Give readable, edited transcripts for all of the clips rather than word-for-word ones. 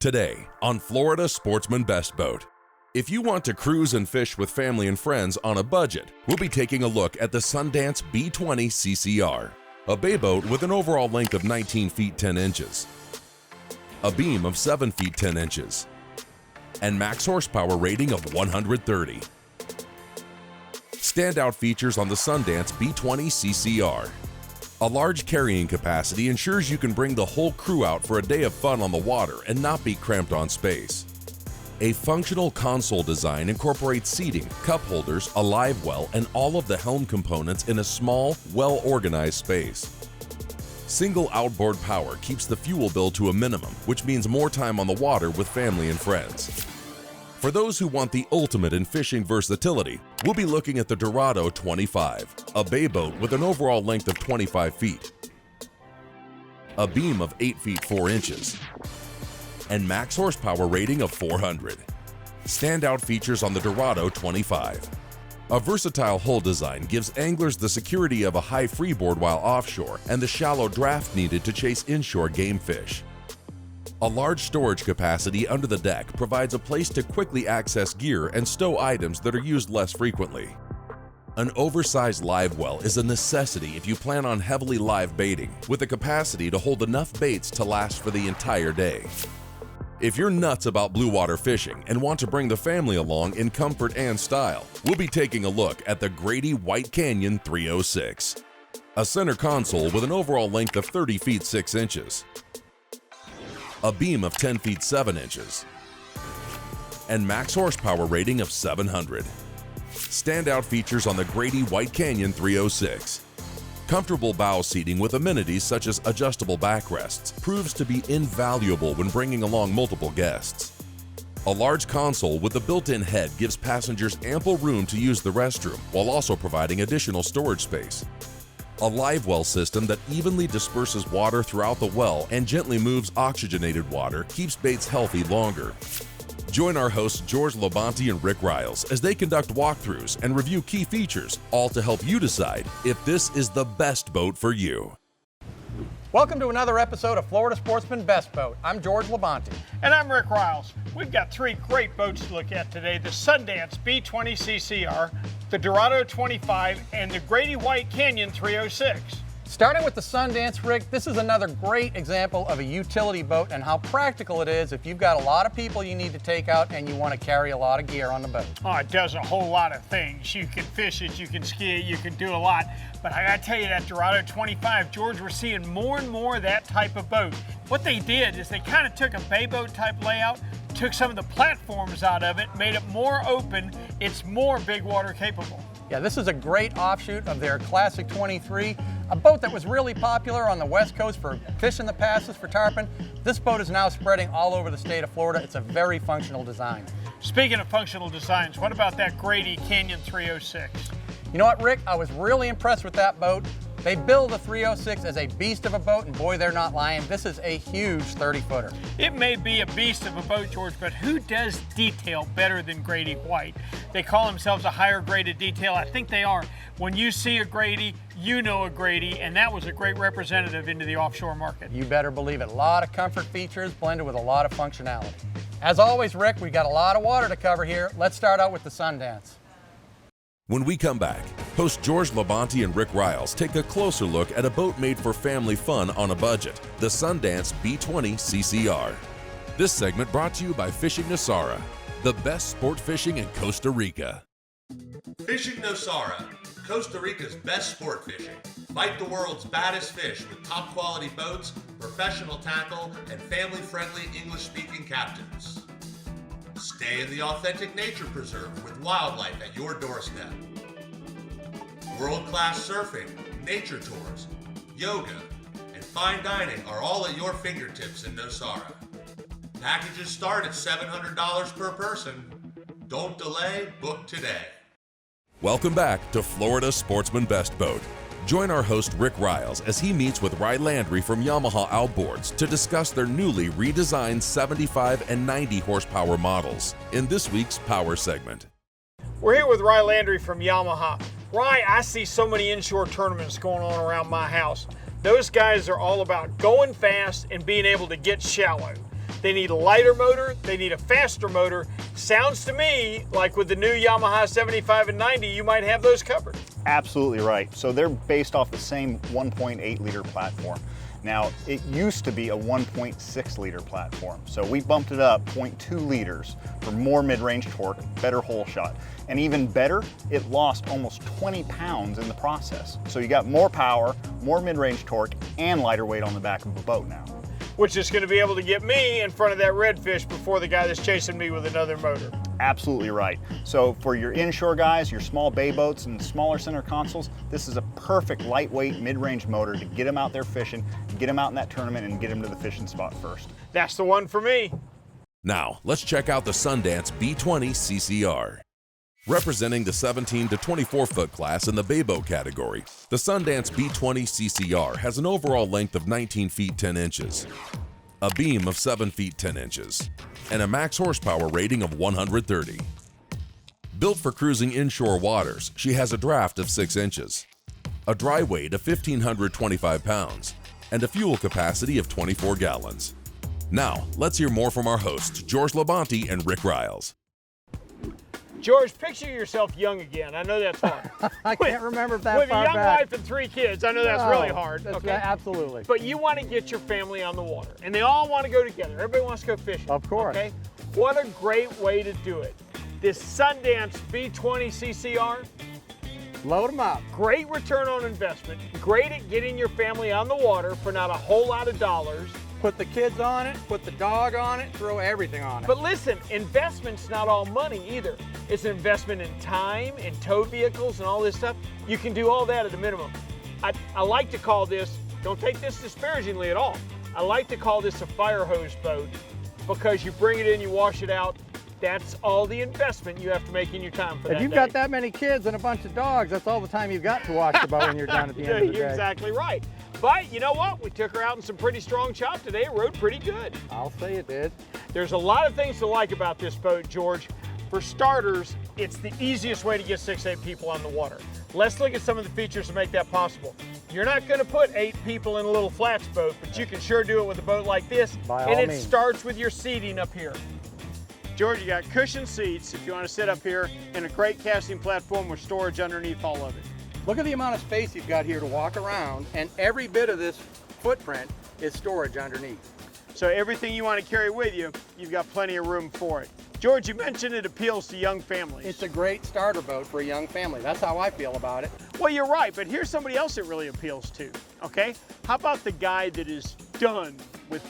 Today on Florida Sportsman Best Boat. If you want to cruise and fish with family and friends on a budget, we'll be taking a look at the Sundance B20 CCR, a bay boat with an overall length of 19 feet 10 inches, a beam of 7 feet 10 inches, and max horsepower rating of 130. Standout features on the Sundance B20 CCR. A large carrying capacity ensures you can bring the whole crew out for a day of fun on the water and not be cramped on space. A functional console design incorporates seating, cup holders, a live well, and all of the helm components in a small, well-organized space. Single outboard power keeps the fuel bill to a minimum, which means more time on the water with family and friends. For those who want the ultimate in fishing versatility, we'll be looking at the Dorado 25, a bay boat with an overall length of 25 feet, a beam of 8 feet 4 inches, and max horsepower rating of 400. Standout features on the Dorado 25. A versatile hull design gives anglers the security of a high freeboard while offshore and the shallow draft needed to chase inshore game fish. A large storage capacity under the deck provides a place to quickly access gear and stow items that are used less frequently. An oversized live well is a necessity if you plan on heavily live baiting, with a capacity to hold enough baits to last for the entire day. If you're nuts about blue water fishing and want to bring the family along in comfort and style, we'll be taking a look at the Grady White Canyon 306. A center console with an overall length of 30 feet 6 inches, a beam of 10 feet 7 inches, and max horsepower rating of 700. Standout features on the Grady White Canyon 306. Comfortable bow seating with amenities such as adjustable backrests proves to be invaluable when bringing along multiple guests. A large console with a built-in head gives passengers ample room to use the restroom while also providing additional storage space. A live well system that evenly disperses water throughout the well and gently moves oxygenated water keeps baits healthy longer. Join our hosts George Labonte and Rick Riles as they conduct walkthroughs and review key features, all to help you decide if this is the best boat for you. Welcome to another episode of Florida Sportsman Best Boat. I'm George Labonte. And I'm Rick Riles. We've got three great boats to look at today: the Sundance B20 CCR, the Dorado 25, and the Grady White Canyon 306. Starting with the Sundance rig, this is another great example of a utility boat and how practical it is if you've got a lot of people you need to take out and you want to carry a lot of gear on the boat. Oh, it does a whole lot of things. You can fish it, you can ski it, you can do a lot. But I gotta tell you, that Dorado 25, George, we're seeing more and more of that type of boat. What they did is they kind of took a bay boat type layout, took some of the platforms out of it, made it more open. It's more big water capable. Yeah, this is a great offshoot of their classic 23, a boat that was really popular on the West Coast for fishing the passes for tarpon. This boat is now spreading all over the state of Florida. It's a very functional design. Speaking of functional designs, what about that Grady Canyon 306? You know what, Rick? I was really impressed with that boat. They build the 306 as a beast of a boat, and boy, they're not lying. This is a huge 30-footer. It may be a beast of a boat, George, but who does detail better than Grady White? They call themselves a higher graded detail. I think they are. When you see a Grady, you know a Grady, and that was a great representative into the offshore market. You better believe it. A lot of comfort features blended with a lot of functionality. As always, Rick, we've got a lot of water to cover here. Let's start out with the Sundance. When we come back, host George Labonte and Rick Riles take a closer look at a boat made for family fun on a budget, the Sundance B20 CCR. This segment brought to you by Fishing Nosara, the best sport fishing in Costa Rica. Fishing Nosara, Costa Rica's best sport fishing. Fight the world's baddest fish with top quality boats, professional tackle, and family-friendly English-speaking captains. Stay in the authentic nature preserve with wildlife at your doorstep. World-class surfing, nature tours, yoga, and fine dining are all at your fingertips in Nosara. Packages start at $700 per person. Don't delay, book today. Welcome back to Florida Sportsman Best Boat. Join our host Rick Riles as he meets with Ry Landry from Yamaha Outboards to discuss their newly redesigned 75 and 90 horsepower models in this week's Power segment. We're here with Ry Landry from Yamaha. Ry, I see so many inshore tournaments going on around my house. Those guys are all about going fast and being able to get shallow. They need a lighter motor, they need a faster motor. Sounds to me like with the new Yamaha 75 and 90, you might have those covered. Absolutely right. So they're based off the same 1.8 liter platform. Now, it used to be a 1.6 liter platform, so we bumped it up 0.2 liters for more mid-range torque, better hole shot, and even better, it lost almost 20 pounds in the process. So you got more power, more mid-range torque, and lighter weight on the back of the boat now. Which is going to be able to get me in front of that redfish before the guy that's chasing me with another motor. Absolutely right. So for your inshore guys, your small bay boats and smaller center consoles, this is a perfect lightweight mid-range motor to get them out there fishing, get them out in that tournament, and get them to the fishing spot first. That's the one for me. Now, let's check out the Sundance B20 CCR. Representing the 17 to 24 foot class in the bay boat category, the Sundance B20 CCR has an overall length of 19 feet 10 inches, a beam of 7 feet 10 inches, and a max horsepower rating of 130. Built for cruising inshore waters, she has a draft of 6 inches, a dry weight of 1,525 pounds, and a fuel capacity of 24 gallons. Now, let's hear more from our hosts, George Labonte and Rick Riles. George, picture yourself young again. I know that's hard. I can't remember that With a far young back. wife and 3 kids, I know that's really hard. That's Okay, absolutely. but you want to get your family on the water, and they all want to go together. Everybody wants to go fishing. Of course. Okay, what a great way to do it. This Sundance B20 CCR, Load them up. great return on investment, great at getting your family on the water for not a whole lot of dollars. Put the kids on it, put the dog on it, throw everything on it. But listen, investment's not all money either. It's an investment in time, in tow vehicles, and all this stuff. You can do all that at a minimum. I like to call this, don't take this disparagingly at all, I like to call this a fire hose boat because you bring it in, you wash it out. That's all the investment you have to make in your time for that If you've day. got that many kids and a bunch of dogs, that's all the time you've got to watch the boat when you're done at the end of the day. You're exactly right. But you know what? We took her out in some pretty strong chop today. It rode pretty good. I'll say it did. There's a lot of things to like about this boat, George. For starters, it's the easiest way to get 6-8 people on the water. Let's look at some of the features to make that possible. You're not going to put 8 people in a little flats boat, but you can sure do it with a boat like this. By and all it means. starts with your seating up here. George, you got cushioned seats if you want to sit up here, and a great casting platform with storage underneath all of it. Look at the amount of space you've got here to walk around, and every bit of this footprint is storage underneath. So everything you want to carry with you, you've got plenty of room for it. George, you mentioned it appeals to young families. It's a great starter boat for a young family. That's how I feel about it. Well, you're right, but here's somebody else it really appeals to, okay? How about the guy that is done with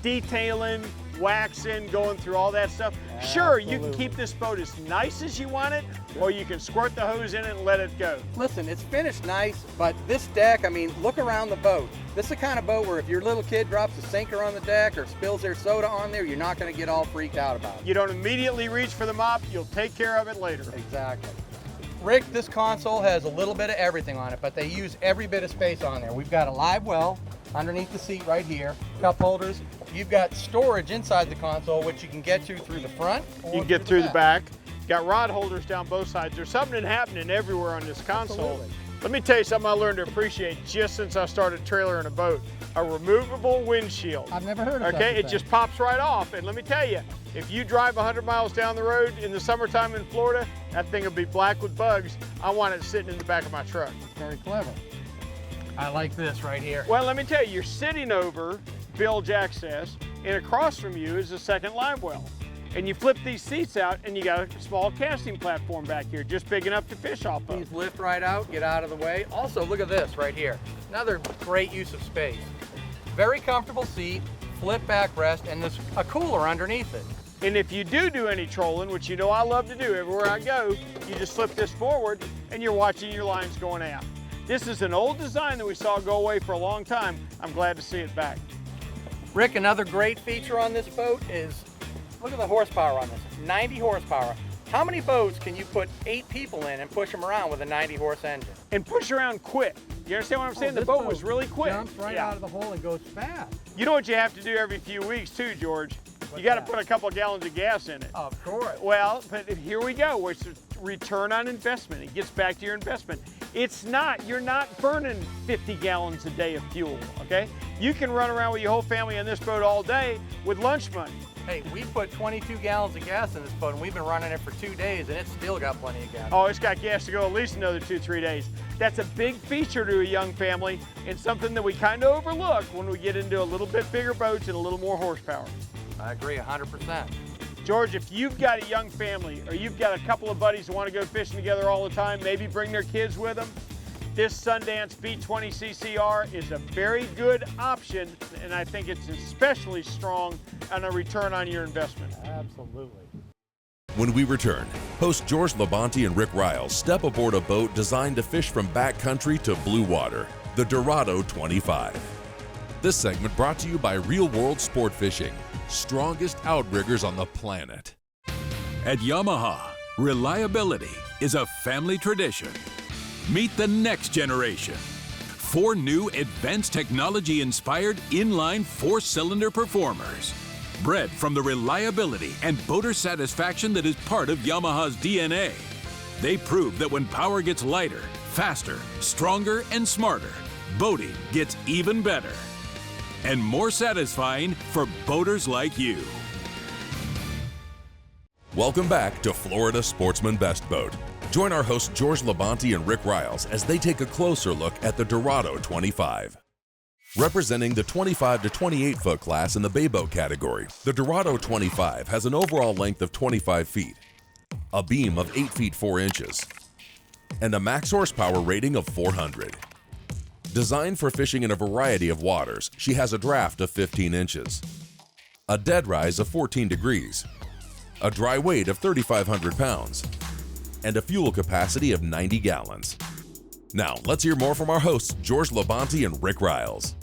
detailing, waxing, going through all that stuff? Sure, you can keep this boat as nice as you want it, or you can squirt the hose in it and let it go. Listen, it's finished nice, but this deck, I mean, look around the boat. This is the kind of boat where if your little kid drops a sinker on the deck or spills their soda on there, you're not going to get all freaked out about it. You don't immediately reach for the mop, you'll take care of it later. Exactly. Rick, this console has a little bit of everything on it, but they use every bit of space on there. We've got a live well underneath the seat right here, cup holders. You've got storage inside the console, which you can get to through the front. Or You can get through the back. Got rod holders down both sides. There's something happening everywhere on this console. Absolutely. Let me tell you something I learned to appreciate just since I started trailering a boat. A removable windshield. I've never heard of Okay, such a it thing. just pops right off. And let me tell you, if you drive 100 miles down the road in the summertime in Florida, that thing will be black with bugs. I want it sitting in the back of my truck. Very clever. I like this right here. Well, let me tell you, you're sitting over bilge access, and across from you is a second live well. And you flip these seats out, and you got a small casting platform back here, just big enough to fish off of. These lift right out, get out of the way. Also, look at this right here. Another great use of space. Very comfortable seat, flip back rest, and there's a cooler underneath it. And if you do any trolling, which you know I love to do everywhere I go, you just flip this forward, and you're watching your lines going out. This is an old design that we saw go away for a long time. I'm glad to see it back. Rick, another great feature on this boat is, look at the horsepower on this, 90 horsepower. How many boats can you put 8 people in and push them around with a 90 horse engine? And push around quick. You understand what I'm saying? The This boat was really quick. Jumps right out of the hole and goes fast. You know what you have to do every few weeks too, George? You got to put a couple of gallons of gas in it. Of course. Well, but here we go. It's a return on investment. It gets back to your investment. It's not, you're not burning 50 gallons a day of fuel, okay? You can run around with your whole family on this boat all day with lunch money. Hey, we put 22 gallons of gas in this boat, and we've been running it for 2 days, and it's still got plenty of gas. Oh, it's got gas to go at least another 2-3 days. That's a big feature to a young family and something that we kind of overlook when we get into a little bit bigger boats and a little more horsepower. I agree 100%. George, if you've got a young family or you've got a couple of buddies who want to go fishing together all the time, maybe bring their kids with them, this Sundance B20 CCR is a very good option, and I think it's especially strong on a return on your investment. Absolutely. When we return, host George Labonte and Rick Riles step aboard a boat designed to fish from backcountry to blue water, the Dorado 25. This segment brought to you by Real World Sport Fishing, strongest outriggers on the planet. At Yamaha, reliability is a family tradition. Meet the next generation. 4 new advanced technology-inspired inline 4-cylinder performers. Bred from the reliability and boater satisfaction that is part of Yamaha's DNA. They prove that when power gets lighter, faster, stronger, and smarter, boating gets even better. And more satisfying for boaters like you. Welcome back to Florida Sportsman Best Boat. Join our hosts George Labonte and Rick Riles as they take a closer look at the Dorado 25. Representing the 25 to 28 foot class in the bay boat category, the Dorado 25 has an overall length of 25 feet, a beam of 8 feet 4 inches, and a max horsepower rating of 400. Designed for fishing in a variety of waters, she has a draft of 15 inches, a dead rise of 14 degrees, a dry weight of 3,500 pounds, and a fuel capacity of 90 gallons. Now, let's hear more from our hosts, George Labonte and Rick Riles.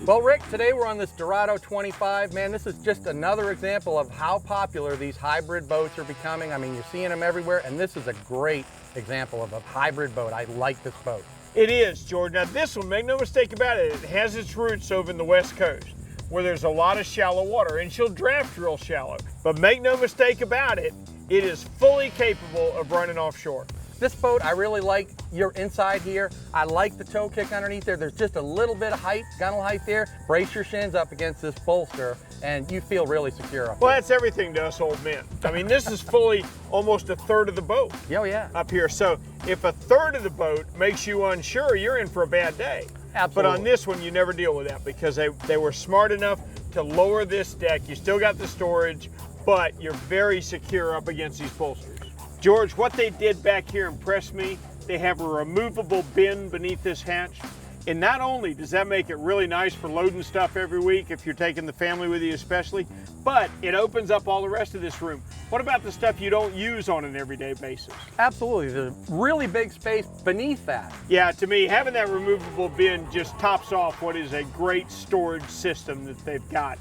Well, Rick, today we're on this Dorado 25. Man, this is just another example of how popular these hybrid boats are becoming. I mean, you're seeing them everywhere, and this is a great example of a hybrid boat. I like this boat. It is, George. Now this one, make no mistake about it, it has its roots over in the West Coast, where there's a lot of shallow water, and she'll draft real shallow. But make no mistake about it, it is fully capable of running offshore. This boat, I really like your inside here. I like the toe kick underneath there. There's just a little bit of height, gunnel height there. Brace your shins up against this bolster, and you feel really secure up Well, there. that's everything to us old men. I mean, this is fully almost a third of the boat Oh, yeah. up here. So if a third of the boat makes you unsure, you're in for a bad day. Absolutely. But on this one, you never deal with that because they were smart enough to lower this deck. You still got the storage, but you're very secure up against these bolsters. George, what they did back here impressed me. They have a removable bin beneath this hatch. And not only does that make it really nice for loading stuff every week, if you're taking the family with you especially, but it opens up all the rest of this room. What about the stuff you don't use on an everyday basis? Absolutely. There's really big space beneath that. Yeah, to me, having that removable bin just tops off what is a great storage system that they've got.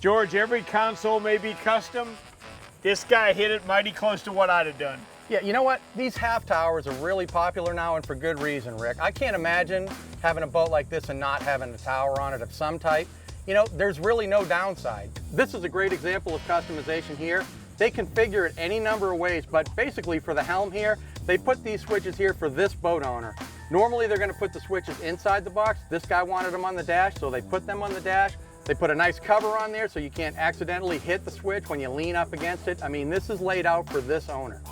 George, every console may be custom. This guy hit it mighty close to what I'd have done. Yeah, you know what? These half towers are really popular now, and for good reason, Rick. I can't imagine having a boat like this and not having a tower on it of some type. You know, there's really no downside. This is a great example of customization here. They configure it any number of ways, but basically for the helm here, they put these switches here for this boat owner. Normally they're gonna put the switches inside the box. This guy wanted them on the dash, so they put them on the dash. They put a nice cover on there so you can't accidentally hit the switch when you lean up against it. I mean, this is laid out for this owner.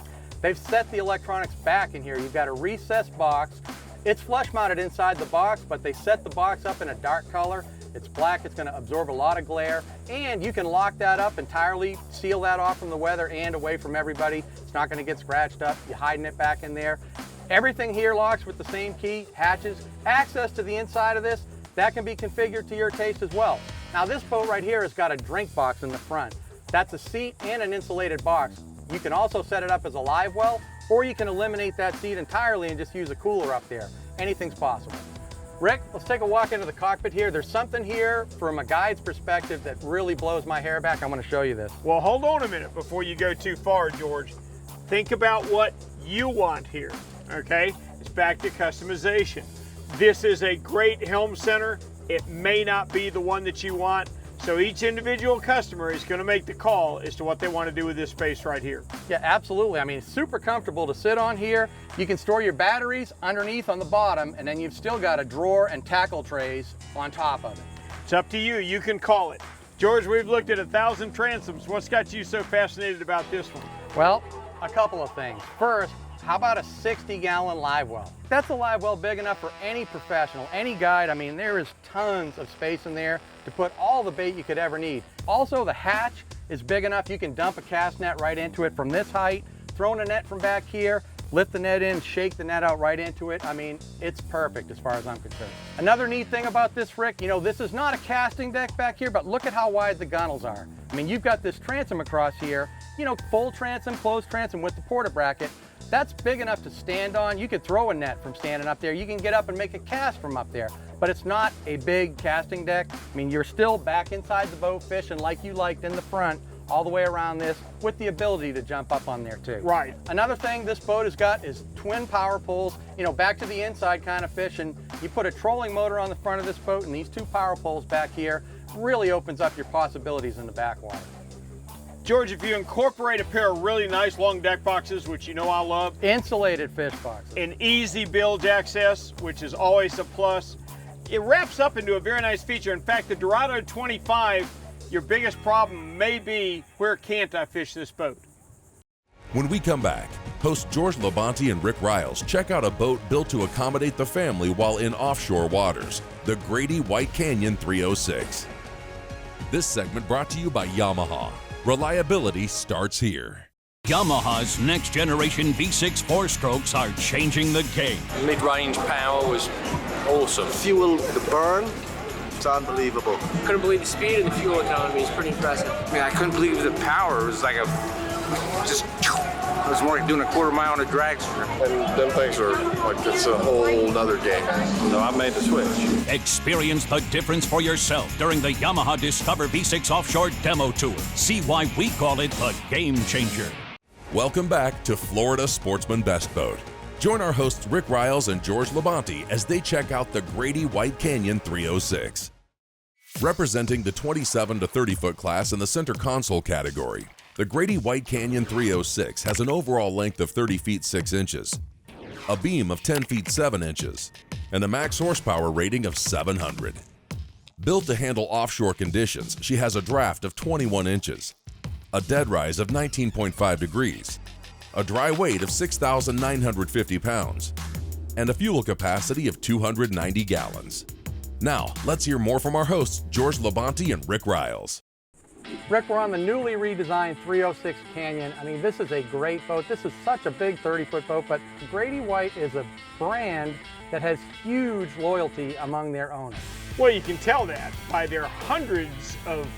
They've set the electronics back in here. You've got a recessed box. It's flush mounted inside the box, but they set the box up in a dark color. It's black, it's gonna absorb a lot of glare, and you can lock that up entirely, seal that off from the weather and away from everybody. It's not gonna get scratched up. You're hiding it back in there. Everything here locks with the same key, hatches. Access to the inside of this, that can be configured to your taste as well. Now this boat right here has got a drink box in the front. That's a seat and an insulated box. You can also set it up as a live well, or you can eliminate that seat entirely and just use a cooler up there. Anything's possible. Rick, let's take a walk into the cockpit here. There's something here from a guide's perspective that really blows my hair back. I'm gonna show you this. Well, hold on a minute before you go too far, George. Think about what you want here, okay? It's back to customization. This is a great helm center. It may not be the one that you want, So each individual customer is going to make the call as to what they want to do with this space right here. Yeah, absolutely. I mean, it's super comfortable to sit on here. You can store your batteries underneath on the bottom, and then you've still got a drawer and tackle trays on top of it. It's up to you. You can call it. George, we've looked at 1,000 transoms. What's got you so fascinated about this one? Well, a couple of things. First, how about a 60-gallon live well? That's a live well big enough for any professional, any guide. I mean, there is tons of space in there to put all the bait you could ever need. Also, the hatch is big enough you can dump a cast net right into it from this height, throw in a net from back here, lift the net in, shake the net out right into it. I mean, it's perfect as far as I'm concerned. Another neat thing about this, Rick, you know, this is not a casting deck back here, but look at how wide the gunnels are. I mean, you've got this transom across here, you know, full transom, closed transom with the porta bracket. That's big enough to stand on. You could throw a net from standing up there. You can get up and make a cast from up there, but it's not a big casting deck. I mean, you're still back inside the boat fishing like you liked in the front, all the way around this, with the ability to jump up on there too. Right. Another thing this boat has got is twin power poles. You know, back to the inside kind of fishing. You put a trolling motor on the front of this boat, and these two power poles back here really opens up your possibilities in the backwater. George, if you incorporate a pair of really nice long deck boxes, which you know I love, Insulated fish boxes. and easy bilge access, which is always a plus, it wraps up into a very nice feature. In fact, the Dorado 25, your biggest problem may be, where can't I fish this boat? When we come back, hosts George Labonte and Rick Riles check out a boat built to accommodate the family while in offshore waters, the Grady White Canyon 306. This segment brought to you by Yamaha. Reliability starts here. Yamaha's next generation V6 4-strokes are changing the game. Mid-range power was awesome. Fuel, the burn, it's unbelievable. Couldn't believe the speed and the fuel economy is pretty impressive. I mean, I couldn't believe the power. It was like it was more like doing a quarter mile on a drag strip. And them things are like, it's a whole nother game. So I made the switch. Experience the difference for yourself during the Yamaha Discover V6 Offshore Demo Tour. See why we call it the Game Changer. Welcome back to Florida Sportsman Best Boat. Join our hosts Rick Riles and George Labonte as they check out the Grady White Canyon 306. Representing the 27 to 30 foot class in the center console category, the Grady White Canyon 306 has an overall length of 30 feet 6 inches, a beam of 10 feet 7 inches, and a max horsepower rating of 700. Built to handle offshore conditions, she has a draft of 21 inches, a dead rise of 19.5 degrees, a dry weight of 6,950 pounds, and a fuel capacity of 290 gallons. Now, let's hear more from our hosts, George Labonte and Rick Riles. Rick, we're on the newly redesigned 306 Canyon. I mean, this is a great boat. This is such a big 30-foot boat, but Grady White is a brand that has huge loyalty among their owners. Well, you can tell that by their hundreds of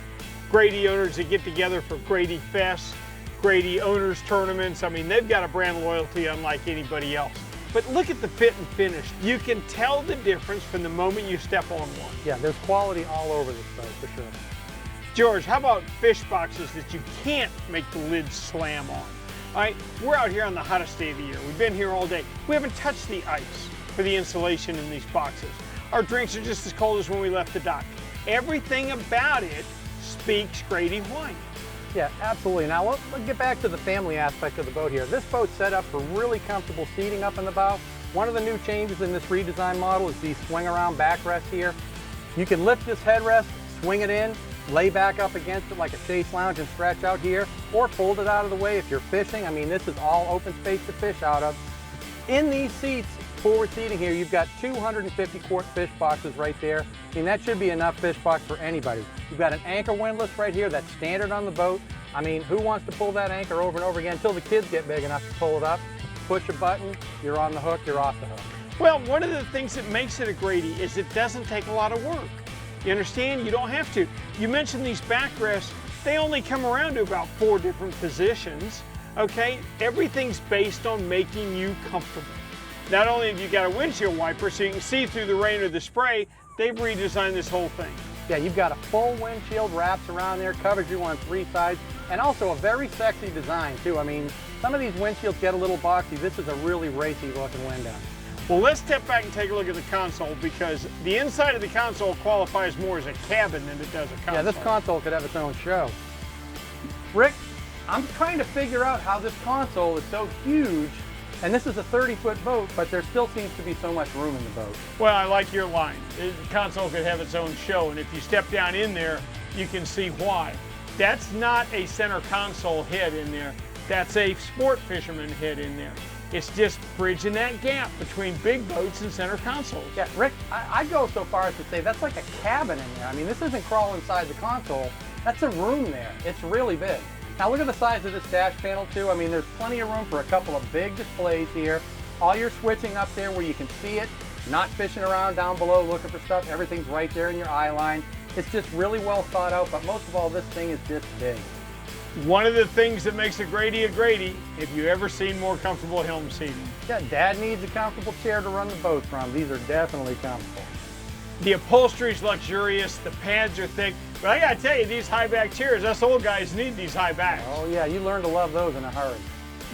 Grady owners that get together for Grady Fest, Grady Owners Tournaments. I mean, they've got a brand loyalty unlike anybody else. But look at the fit and finish. You can tell the difference from the moment you step on one. Yeah, there's quality all over this boat, for sure. George, how about fish boxes that you can't make the lids slam on? All right, we're out here on the hottest day of the year. We've been here all day. We haven't touched the ice for the insulation in these boxes. Our drinks are just as cold as when we left the dock. Everything about it speaks Grady White. Yeah, absolutely. Now, let's get back to the family aspect of the boat here. This boat's set up for really comfortable seating up in the bow. One of the new changes in this redesigned model is these swing-around backrests here. You can lift this headrest, swing it in, lay back up against it like a chaise lounge and stretch out here, or fold it out of the way if you're fishing. I mean, this is all open space to fish out of. In these seats, forward seating here, you've got 250-quart fish boxes right there. I mean, that should be enough fish box for anybody. You've got an anchor windlass right here that's standard on the boat. I mean, who wants to pull that anchor over and over again until the kids get big enough to pull it up? Push a button, you're on the hook, you're off the hook. Well, one of the things that makes it a Grady is it doesn't take a lot of work. You understand? You don't have to. You mentioned these backrests. They only come around to about 4 different positions, okay? Everything's based on making you comfortable. Not only have you got a windshield wiper so you can see through the rain or the spray, they've redesigned this whole thing. Yeah, you've got a full windshield wraps around there, covers you on 3 sides, and also a very sexy design too. I mean, some of these windshields get a little boxy. This is a really racy looking window. Well, let's step back and take a look at the console, because the inside of the console qualifies more as a cabin than it does a console. Yeah, this console could have its own show. Rick, I'm trying to figure out how this console is so huge, and this is a 30-foot boat, but there still seems to be so much room in the boat. Well, I like your line. The console could have its own show, and if you step down in there, you can see why. That's not a center console head in there. That's a sport fisherman head in there. It's just bridging that gap between big boats and center consoles. Yeah, Rick, I'd go so far as to say that's like a cabin in there. I mean, this isn't crawl inside the console. That's a room there. It's really big. Now look at the size of this dash panel too. I mean, there's plenty of room for a couple of big displays here. All your switching up there where you can see it, not fishing around down below looking for stuff. Everything's right there in your eye line. It's just really well thought out, but most of all, this thing is just big. One of the things that makes a Grady, if you ever seen more comfortable helm seating. Yeah, Dad needs a comfortable chair to run the boat from. These are definitely comfortable. The upholstery's luxurious, the pads are thick, but I gotta tell you, these high back chairs, us old guys need these high backs. Oh yeah, you learn to love those in a hurry.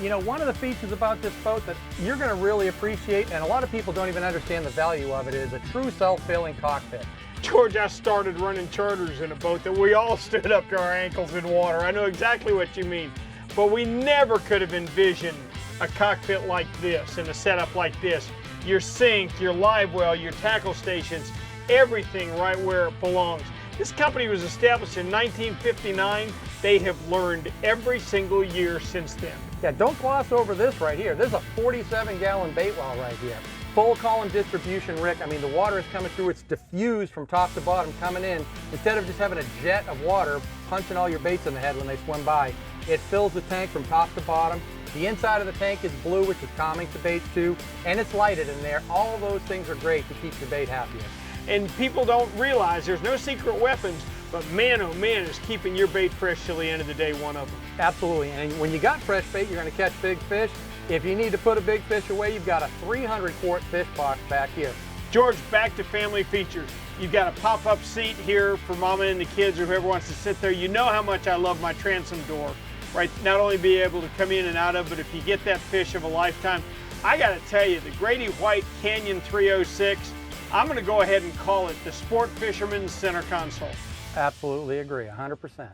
You know, one of the features about this boat that you're gonna really appreciate, and a lot of people don't even understand the value of it, is a true self-filling cockpit. George, I started running charters in a boat that we all stood up to our ankles in water. I know exactly what you mean, but we never could have envisioned a cockpit like this and a setup like this. Your sink, your live well, your tackle stations, everything right where it belongs. This company was established in 1959. They have learned every single year since then. Yeah, don't gloss over this right here. There's a 47-gallon bait well right here. Full column distribution, Rick. I mean, the water is coming through. It's diffused from top to bottom coming in. Instead of just having a jet of water punching all your baits in the head when they swim by, it fills the tank from top to bottom. The inside of the tank is blue, which is calming to baits too, and it's lighted in there. All of those things are great to keep your bait happier. And people don't realize there's no secret weapons, but man, oh man, is keeping your bait fresh till the end of the day one of them. Absolutely, and when you got fresh bait, you're gonna catch big fish. If you need to put a big fish away, you've got a 300-quart fish box back here. George, back to family features. You've got a pop-up seat here for mama and the kids or whoever wants to sit there. You know how much I love my transom door, right? Not only be able to come in and out of, but if you get that fish of a lifetime, I gotta tell you, the Grady White Canyon 306, I'm gonna go ahead and call it the Sport Fisherman's Center Console. Absolutely agree, 100%.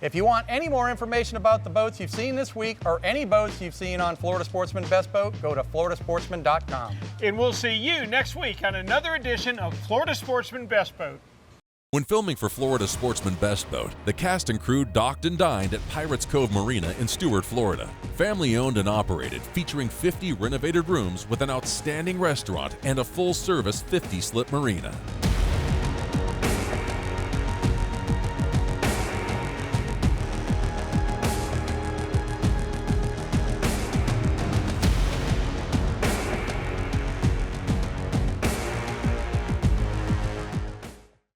If you want any more information about the boats you've seen this week or any boats you've seen on Florida Sportsman Best Boat, go to floridasportsman.com. And we'll see you next week on another edition of Florida Sportsman Best Boat. When filming for Florida Sportsman Best Boat, the cast and crew docked and dined at Pirates Cove Marina in Stuart, Florida. Family owned and operated, featuring 50 renovated rooms with an outstanding restaurant and a full-service 50-slip marina.